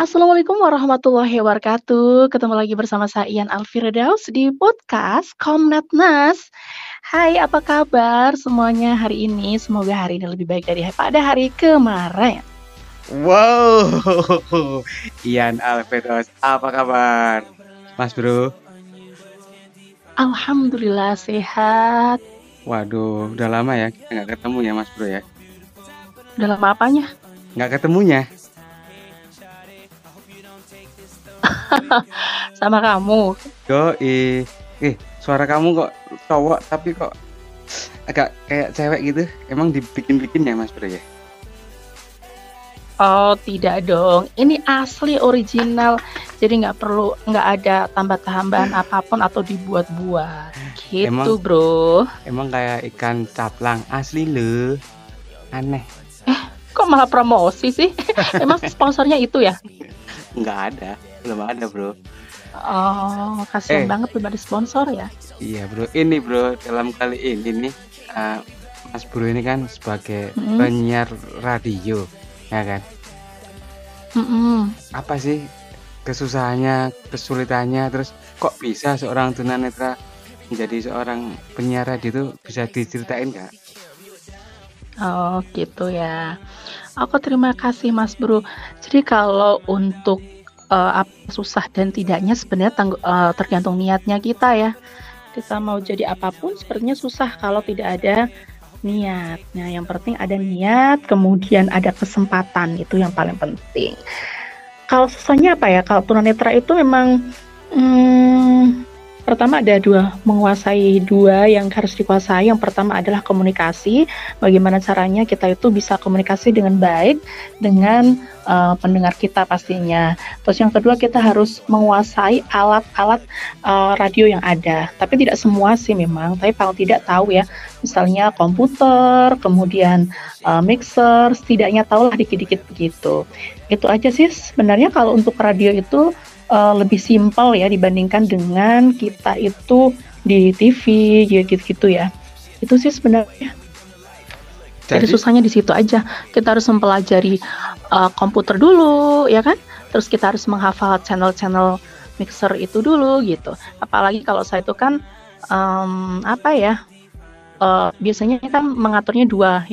Assalamualaikum warahmatullahi wabarakatuh. Ketemu lagi bersama saya Ian Alfirdaus di podcast Komnatnas. Hai, apa kabar semuanya hari ini? Semoga hari ini lebih baik daripada hari kemarin. Wow, Ian Alfredos, apa kabar, Mas Bro? Alhamdulillah sehat. Waduh, udah lama ya kita nggak ketemu ya, Mas Bro ya? Udah lama apanya? Nggak ketemunya? Sama kamu. Yoi. Suara kamu kok cowok tapi kok agak kayak cewek gitu. Emang dibikin-bikin ya, Mas Bro ya? Oh, tidak dong. Ini asli original. Jadi nggak ada tambah-tambahan apapun atau dibuat-buat. Gitu, Emang bro. emang kayak ikan caplang asli loh. Aneh. Kok malah promosi sih? Emang sponsornya itu ya? Nggak ada, belum ada, Bro. Oh, kasihan banget belum ada sponsor ya. Iya, Bro. Ini, Bro, dalam kali ini nih, Mas Bro ini kan sebagai Mm-mm. penyiar radio, ya kan? Apa sih kesusahannya, kesulitannya, terus kok bisa seorang tunanetra menjadi seorang penyiar radio itu, bisa diceritain nggak? Oh, gitu ya. Aku terima kasih Mas Bro. Jadi kalau untuk apa susah dan tidaknya sebenarnya tergantung niatnya kita ya. Kita mau jadi apapun sepertinya susah kalau tidak ada niat. Nah, yang penting ada niat, kemudian ada kesempatan, itu yang paling penting. Kalau susahnya apa ya? Kalau tunanetra itu memang pertama ada menguasai dua yang harus dikuasai. Yang pertama adalah komunikasi. Bagaimana caranya kita itu bisa komunikasi dengan baik dengan pendengar kita pastinya. Terus yang kedua kita harus menguasai alat-alat radio yang ada. Tapi tidak semua sih memang, tapi paling tidak tahu ya. Misalnya komputer, kemudian mixer, setidaknya tahulah dikit-dikit begitu. Itu aja sih sebenarnya kalau untuk radio itu lebih simpel ya dibandingkan dengan kita itu di TV gitu-gitu ya. Itu sih sebenarnya. Jadi susahnya di situ aja. Kita harus mempelajari komputer dulu, ya kan? Terus kita harus menghafal channel-channel mixer itu dulu gitu. Apalagi kalau saya itu kan biasanya kan mengaturnya dua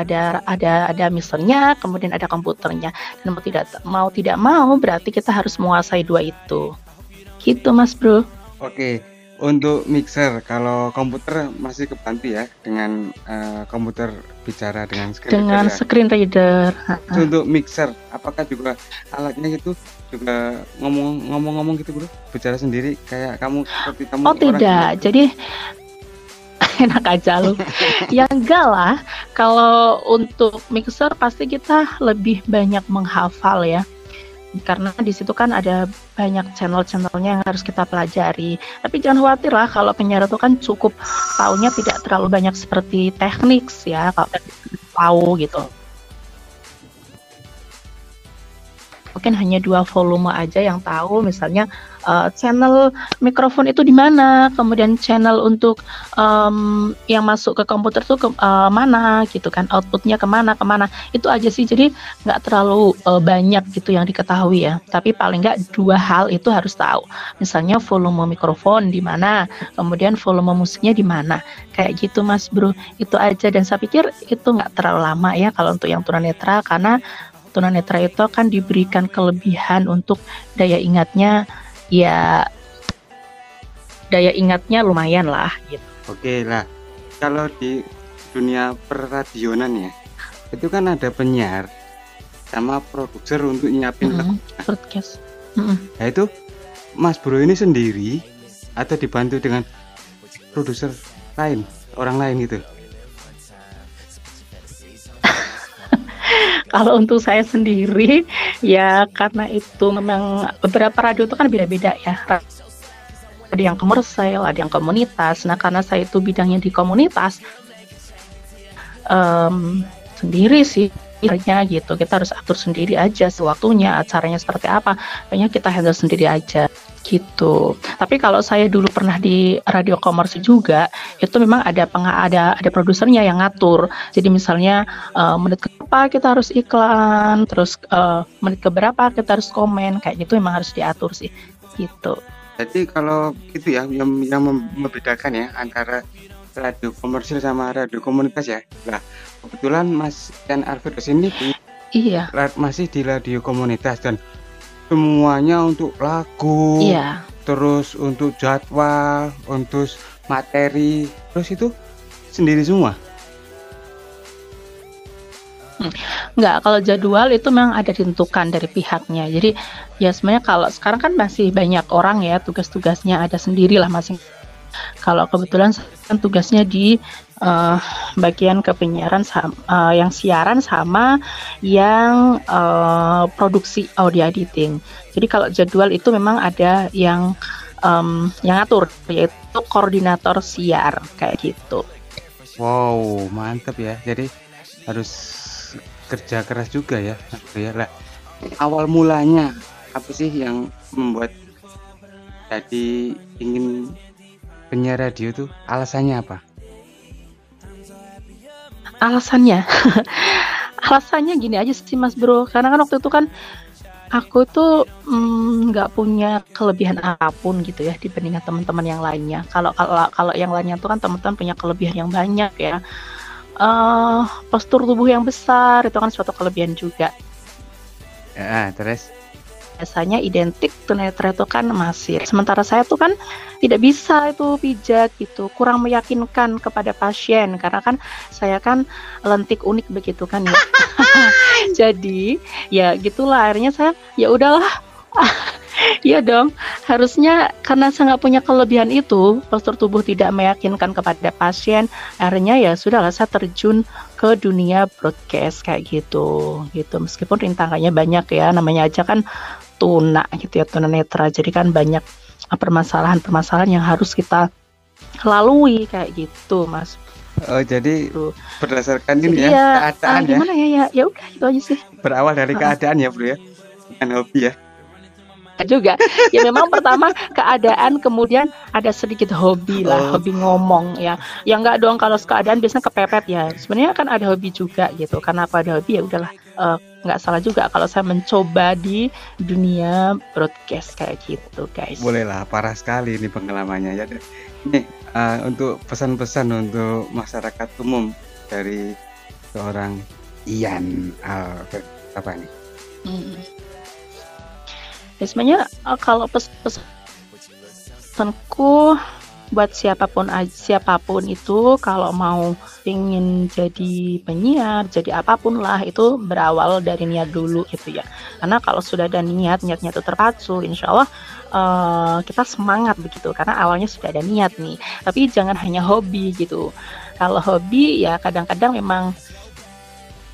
ada mixernya, kemudian ada komputernya. Dan mau tidak mau berarti kita harus menguasai dua itu. Gitu Mas Bro. Oke, untuk mixer, kalau komputer masih kebantu ya dengan komputer bicara dengan screen reader. Untuk mixer, apakah juga alatnya itu juga ngomong-ngomong gitu Bro? Bicara sendiri kayak kamu seperti kamu? Oh tidak, jadi enak aja lu. Ya enggak lah, kalau untuk mixer pasti kita lebih banyak menghafal ya. Karena di situ kan ada banyak channel-channelnya yang harus kita pelajari. Tapi jangan khawatir lah, kalau penyiar itu kan cukup taunya tidak terlalu banyak seperti teknik ya, kalau tahu gitu. Mungkin hanya 2 volume aja yang tahu, misalnya channel mikrofon itu di mana, kemudian channel untuk yang masuk ke komputer itu mana gitu kan, outputnya kemana. Itu aja sih, jadi nggak terlalu banyak gitu yang diketahui ya. Tapi paling nggak 2 hal itu harus tahu. Misalnya volume mikrofon di mana, kemudian volume musiknya di mana. Kayak gitu Mas Bro, itu aja. Dan saya pikir itu nggak terlalu lama ya kalau untuk yang tunanetra, karena tunanetra itu kan diberikan kelebihan untuk daya ingatnya lumayan lah gitu. Oke lah, kalau di dunia perradionan ya, itu kan ada penyiar sama produser untuk nyiapin podcast. Nah itu Mas Bro ini sendiri atau dibantu dengan produser lain, orang lain gitu? Kalau untuk saya sendiri ya, karena itu memang beberapa radio itu kan beda-beda ya. Ada yang komersial, ada yang komunitas. Nah karena saya itu bidangnya di komunitas, sendiri sih gitu. Kita harus atur sendiri aja sewaktunya, acaranya seperti apa, kayaknya kita handle sendiri aja gitu. Tapi kalau saya dulu pernah di radio komersil juga, itu memang ada produsernya yang ngatur. Jadi misalnya menit keberapa kita harus iklan, terus menit keberapa kita harus komen, kayak gitu memang harus diatur sih, gitu. Jadi kalau gitu ya, yang membedakan ya antara radio komersil sama radio komunitas ya. Nah, kebetulan Mas Ian Alfredos ini Iya, masih di radio komunitas dan semuanya untuk lagu, iya. terus untuk jadwal, untuk materi, terus itu sendiri semua. Enggak, kalau jadwal itu memang ada ditentukan dari pihaknya. Jadi ya sebenarnya kalau sekarang kan masih banyak orang ya, tugas-tugasnya ada sendirilah masing. Kalau kebetulan kan tugasnya di bagian kepenyiaran yang siaran sama yang produksi audio editing. Jadi kalau jadwal itu memang ada yang ngatur, yaitu koordinator siar kayak gitu. Wow, mantap ya. Jadi harus kerja keras juga ya. Lah, awal mulanya apa sih yang membuat jadi ingin penyiar radio tuh? Alasannya apa? Alasannya gini aja sih Mas Bro, karena kan waktu itu kan aku tuh nggak punya kelebihan apapun gitu ya dibandingkan teman-teman yang lainnya. Kalau yang lainnya tuh kan teman-teman punya kelebihan yang banyak ya. Postur tubuh yang besar itu kan suatu kelebihan juga. Ya, terus Biasanya identik tunanetra itu kan masir. Sementara saya tuh kan tidak bisa itu pijat gitu, kurang meyakinkan kepada pasien karena kan saya kan lentik unik begitu kan ya. Jadi ya gitulah akhirnya saya ya udahlah. Iya dong, harusnya karena saya nggak punya kelebihan itu, postur tubuh tidak meyakinkan kepada pasien, akhirnya ya sudahlah saya terjun ke dunia broadcast kayak gitu. Meskipun rintangannya banyak ya, namanya aja kan tuna gitu ya, tunanetra. Jadi kan banyak permasalahan-permasalahan yang harus kita lalui kayak gitu, Mas. oh jadi Bro. berdasarkan Jadi ini ya ya keadaan ya, gimana ya udah itu aja sih. berawal dari keadaan ya bro ya, bukan hobi ya. Juga ya memang pertama keadaan, kemudian ada sedikit hobi lah, hobi ngomong ya enggak dong, kalau keadaan biasanya kepepet ya. Sebenarnya kan ada hobi juga gitu, karena apa ada hobi ya udahlah, nggak salah juga kalau saya mencoba di dunia broadcast kayak gitu guys. Bolehlah, parah sekali ini pengalamannya ya. Nih untuk pesan-pesan untuk masyarakat umum dari seorang Ian Alfred apa nih? Ya sebenarnya kalau pesanku buat siapapun itu kalau mau ingin jadi penyiar, jadi apapun lah, itu berawal dari niat dulu gitu ya. Karena kalau sudah ada niatnya itu terpacu, insya Allah kita semangat begitu, karena awalnya sudah ada niat nih. Tapi jangan hanya hobi gitu. Kalau hobi ya kadang-kadang memang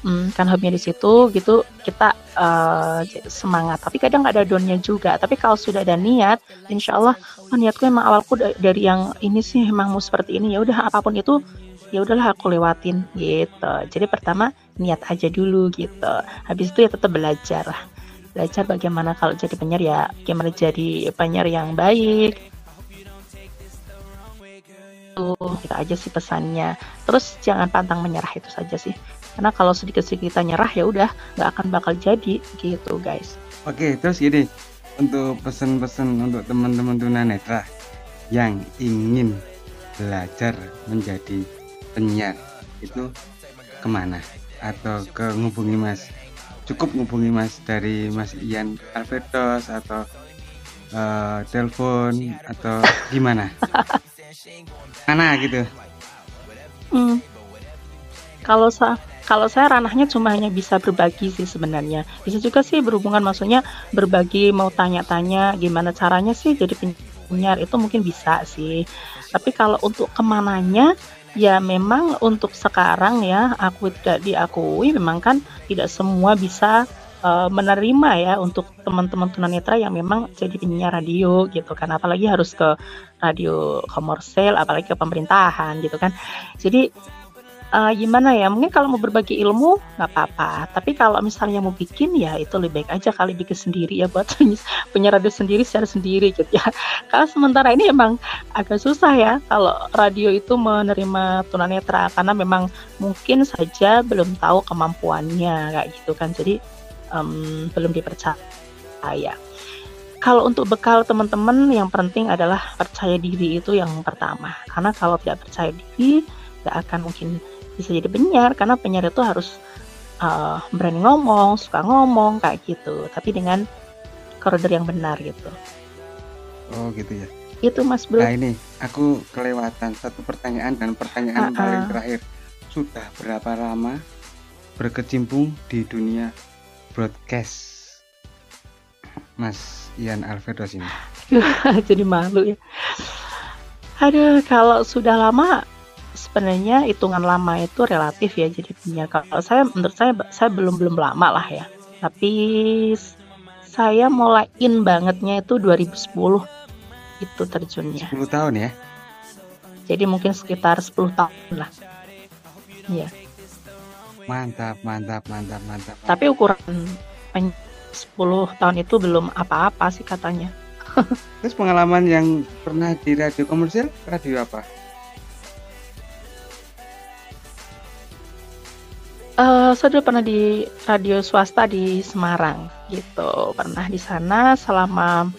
kan hobinya di situ gitu, kita semangat, tapi kadang nggak ada downnya juga. Tapi kalau sudah ada niat, insya Allah niatku emang awalku dari yang ini sih emang mau seperti ini, ya udah apapun itu ya udahlah aku lewatin gitu. Jadi pertama niat aja dulu gitu, habis itu ya tetap belajar bagaimana kalau jadi penyiar, ya gimana jadi penyiar yang baik. Itu aja sih pesannya. Terus jangan pantang menyerah, itu saja sih. Karena kalau sedikit-sedikit kita nyerah ya udah nggak akan bakal jadi gitu guys. Oke, terus gini, untuk pesan-pesan untuk teman-teman tunanetra yang ingin belajar menjadi penyiar itu kemana? Atau ngubungi Mas? Cukup ngubungi Mas dari Mas Ian Alfredos atau telepon atau gimana? Mana gitu? Kalau saya ranahnya cuma hanya bisa berbagi sih sebenarnya. Bisa juga sih berhubungan, maksudnya berbagi, mau tanya-tanya gimana caranya sih jadi penyiar, itu mungkin bisa sih. Tapi kalau untuk kemananya, ya memang untuk sekarang ya, aku tidak diakui, memang kan tidak semua bisa menerima ya untuk teman-teman tunanetra yang memang jadi penyiar radio gitu kan, apalagi harus ke radio komersil, apalagi ke pemerintahan gitu kan. Jadi Gimana ya, mungkin kalau mau berbagi ilmu nggak apa-apa, tapi kalau misalnya mau bikin, ya itu lebih baik aja kali bikin sendiri ya buat punya radio sendiri secara sendiri gitu ya. Karena sementara ini emang agak susah ya kalau radio itu menerima tunanetra, karena memang mungkin saja belum tahu kemampuannya kayak gitu kan, jadi, belum dipercaya. Kalau untuk bekal teman-teman yang penting adalah percaya diri itu yang pertama, karena kalau tidak percaya diri, nggak akan mungkin bisa jadi penyiar, karena penyiar itu harus, berani ngomong, suka ngomong, kayak gitu, tapi dengan koridor yang benar gitu. Oh gitu ya. Itu Mas Bro. Nah ini aku kelewatan satu pertanyaan dan pertanyaan paling Heeh. terakhir. Sudah berapa lama berkecimpung di dunia broadcast, Mas Ian Alfredos ini? Jadi malu ya. Aduh, kalau sudah lama, sebenarnya hitungan lama itu relatif ya jadinya. Kalau menurut saya belum lama lah ya. Tapi saya mulai in bangetnya itu 2010 itu terjunnya. 10 tahun ya? Jadi mungkin sekitar 10 tahun lah. Iya. Mantap. Tapi ukuran 10 tahun itu belum apa-apa sih katanya. Terus pengalaman yang pernah di radio komersial, radio apa? Saya dulu pernah di radio swasta di Semarang gitu. Pernah di sana selama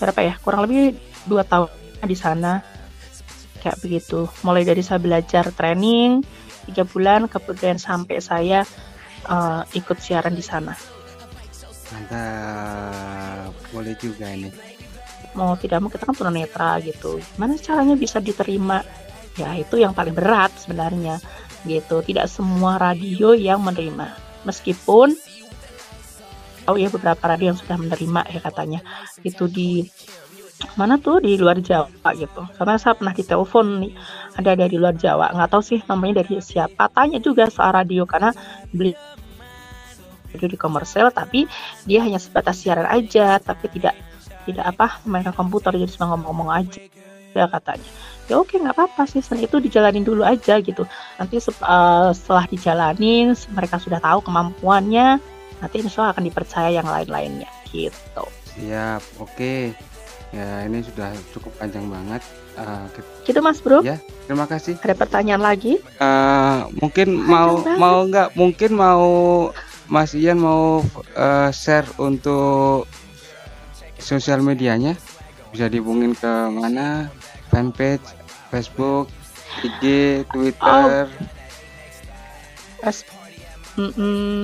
berapa ya? Kurang lebih 2 tahun di sana. Kayak begitu. Mulai dari saya belajar training 3 bulan, kemudian sampai saya ikut siaran di sana. Mantap, boleh juga ini. Mau tidak mau kita kan tunanetra gitu. Gimana caranya bisa diterima? Ya itu yang paling berat sebenarnya gitu. Tidak semua radio yang menerima. Meskipun ya beberapa radio yang sudah menerima ya katanya. Itu di mana tuh di luar Jawa gitu. Karena saya pernah ditelepon nih, ada dari luar Jawa. Nggak tahu sih namanya dari siapa. Tanya juga soal radio karena beli radio di komersial, tapi dia hanya sebatas siaran aja, tapi tidak mainkan komputer, jadi cuma ngomong-ngomong aja ya katanya. Ya oke, nggak apa-apa sih, itu dijalanin dulu aja gitu. Nanti setelah dijalanin, mereka sudah tahu kemampuannya, nanti insya Allah akan dipercaya yang lain-lainnya gitu. Siap, oke. Ya ini sudah cukup panjang banget. Gitu Mas Bro. Ya, terima kasih. Ada pertanyaan lagi? Mungkin Panjang mau Mas Ian mau share untuk sosial medianya, bisa dihubungin ke mana? Fanpage, Facebook, IG, Twitter.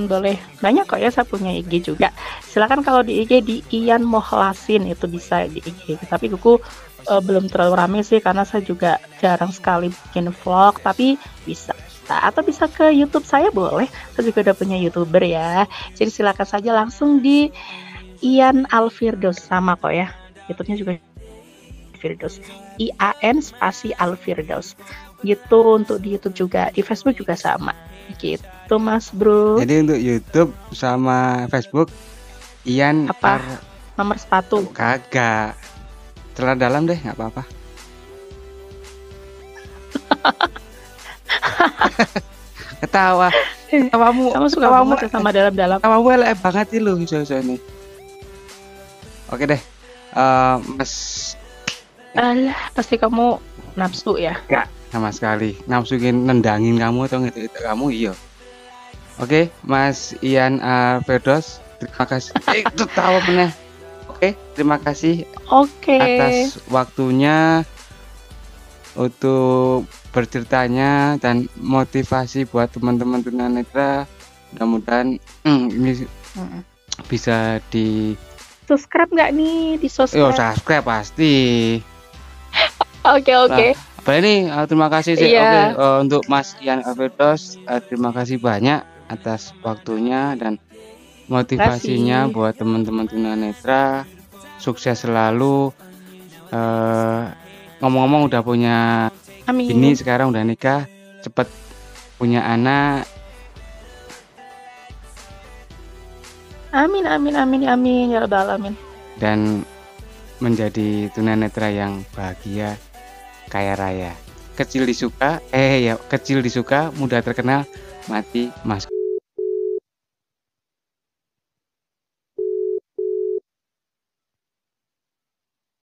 Boleh. Banyak kok ya, saya punya IG juga. Silakan kalau di IG di Ian Mohlasin, itu bisa di IG. Tapi kuku belum terlalu rame sih, karena saya juga jarang sekali bikin vlog, tapi bisa. Atau bisa ke YouTube saya, boleh. Saya juga udah punya YouTuber ya. Jadi silakan saja langsung di Ian Alfirdaus, sama kok ya. YouTube-nya juga Firdaus. IAN spasi Alfirdaus. Gitu untuk di YouTube juga, di Facebook juga sama. Gitu Mas Bro. Jadi untuk YouTube sama Facebook Ian apa? Nomor sepatu? Kagak. Celana dalam deh, nggak apa-apa. Ketawa. Kamu suka banget sama dalam-dalam. Kamu elek banget sih lu iso ini. Oke deh. Mas. Alah, pasti kamu nafsu ya? Gak sama sekali. Nafsuin nendangin kamu atau gitu kamu iya. Oke, Mas Ian Alfredos, terima kasih. Itu tahu meneh. Oke, terima kasih. Atas waktunya untuk berceritanya dan motivasi buat teman-teman tunanetra. Mudah-mudahan ini bisa di subscribe nggak nih, di subscribe? Subscribe pasti. Oke. Nah, ini terima kasih sih. Oke, untuk Mas Ian Alfredos, terima kasih banyak atas waktunya dan motivasinya buat teman-teman tunanetra. Sukses selalu. Ngomong-ngomong udah punya bini, sekarang udah nikah, cepet punya anak. Amin ya rabbal alamin. Dan menjadi tunanetra yang bahagia, kaya raya. kecil disuka, mudah terkenal, mati masuk.